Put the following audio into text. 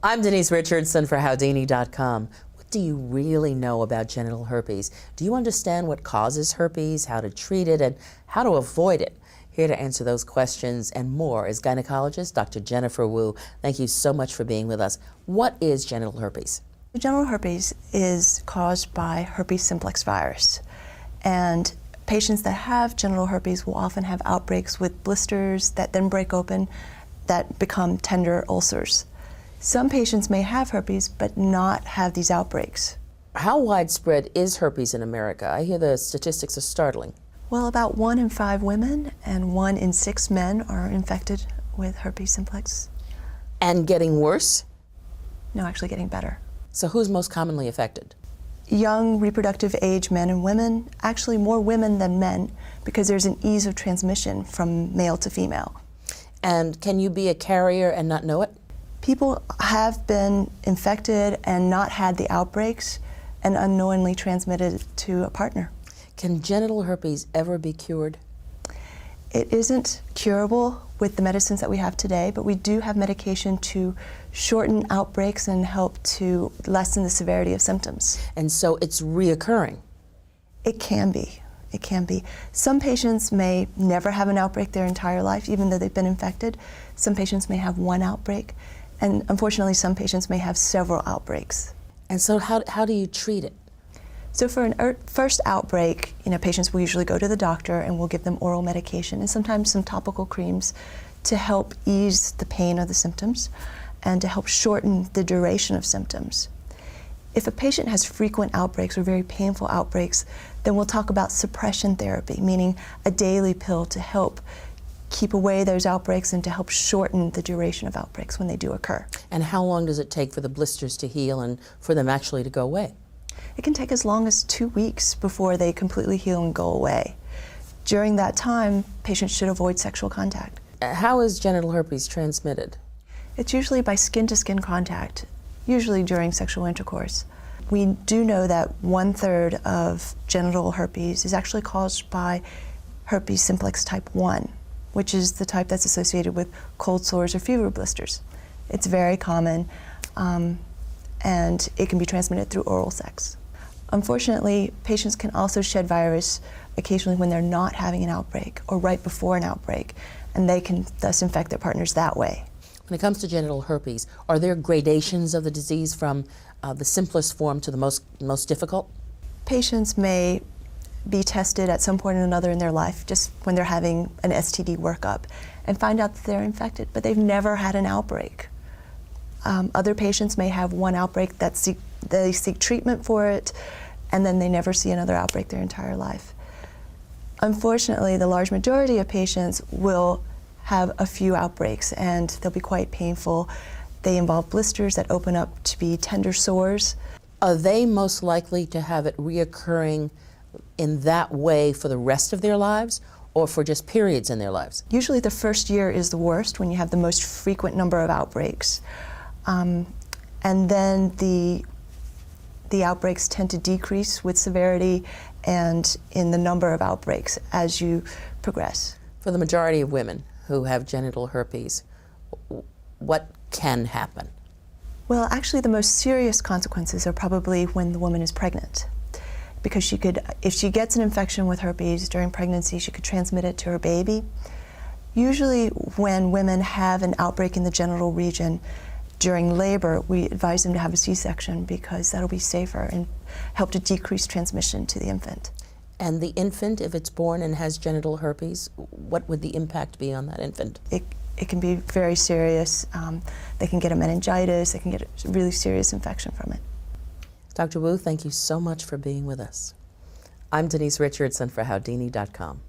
I'm Denise Richardson for Howdini.com. What do you really know about genital herpes? Do you understand what causes herpes, how to treat it, and how to avoid it? Here to answer those questions and more is gynecologist Dr. Jennifer Wu. Thank you so much for being with us. What is genital herpes? Genital herpes is caused by herpes simplex virus, and patients that have genital herpes will often have outbreaks with blisters that then break open that become tender ulcers. Some patients may have herpes but not have these outbreaks. How widespread is herpes in America? I hear the statistics are startling. Well, about 1 in 5 women and 1 in 6 men are infected with herpes simplex. And getting worse? No, actually getting better. So who's most commonly affected? Young reproductive age men and women, actually more women than men, because there's an ease of transmission from male to female. And can you be a carrier and not know it? People have been infected and not had the outbreaks and unknowingly transmitted to a partner. Can genital herpes ever be cured? It isn't curable with the medicines that we have today, but we do have medication to shorten outbreaks and help to lessen the severity of symptoms. And so it's reoccurring? It can be. It can be. Some patients may never have an outbreak their entire life, even though they've been infected. Some patients may have 1 outbreak, and unfortunately some patients may have several outbreaks. And so how do you treat it? So for an first outbreak, patients will usually go to the doctor and we'll give them oral medication and sometimes some topical creams to help ease the pain of the symptoms and to help shorten the duration of symptoms. If a patient has frequent outbreaks or very painful outbreaks, then we'll talk about suppression therapy, meaning a daily pill to help keep away those outbreaks and to help shorten the duration of outbreaks when they do occur. And how long does it take for the blisters to heal and for them actually to go away? It can take as long as 2 weeks before they completely heal and go away. During that time, patients should avoid sexual contact. How is genital herpes transmitted? It's usually by skin-to-skin contact, usually during sexual intercourse. We do know that 1/3 of genital herpes is actually caused by herpes simplex type 1, which is the type that's associated with cold sores or fever blisters. It's very common, and it can be transmitted through oral sex. Unfortunately, patients can also shed virus occasionally when they're not having an outbreak or right before an outbreak, and they can thus infect their partners that way. When it comes to genital herpes, are there gradations of the disease from the simplest form to the most difficult? Patients may be tested at some point or another in their life, just when they're having an STD workup, and find out that they're infected, but they've never had an outbreak. Other patients may have 1 outbreak that they seek treatment for it, and then they never see another outbreak their entire life. Unfortunately, the large majority of patients will have a few outbreaks, and they'll be quite painful. They involve blisters that open up to be tender sores. Are they most likely to have it reoccurring in that way for the rest of their lives, or for just periods in their lives? Usually the first year is the worst, when you have the most frequent number of outbreaks. And then the outbreaks tend to decrease with severity and in the number of outbreaks as you progress. For the majority of women who have genital herpes, what can happen? Well, actually the most serious consequences are probably when the woman is pregnant, because if she gets an infection with herpes during pregnancy, she could transmit it to her baby. Usually when women have an outbreak in the genital region during labor, we advise them to have a C-section because that'll be safer and help to decrease transmission to the infant. And the infant, if it's born and has genital herpes, what would the impact be on that infant? It can be very serious. They can get a meningitis, they can get a really serious infection from it. Dr. Wu, thank you so much for being with us. I'm Denise Richardson for Howdini.com.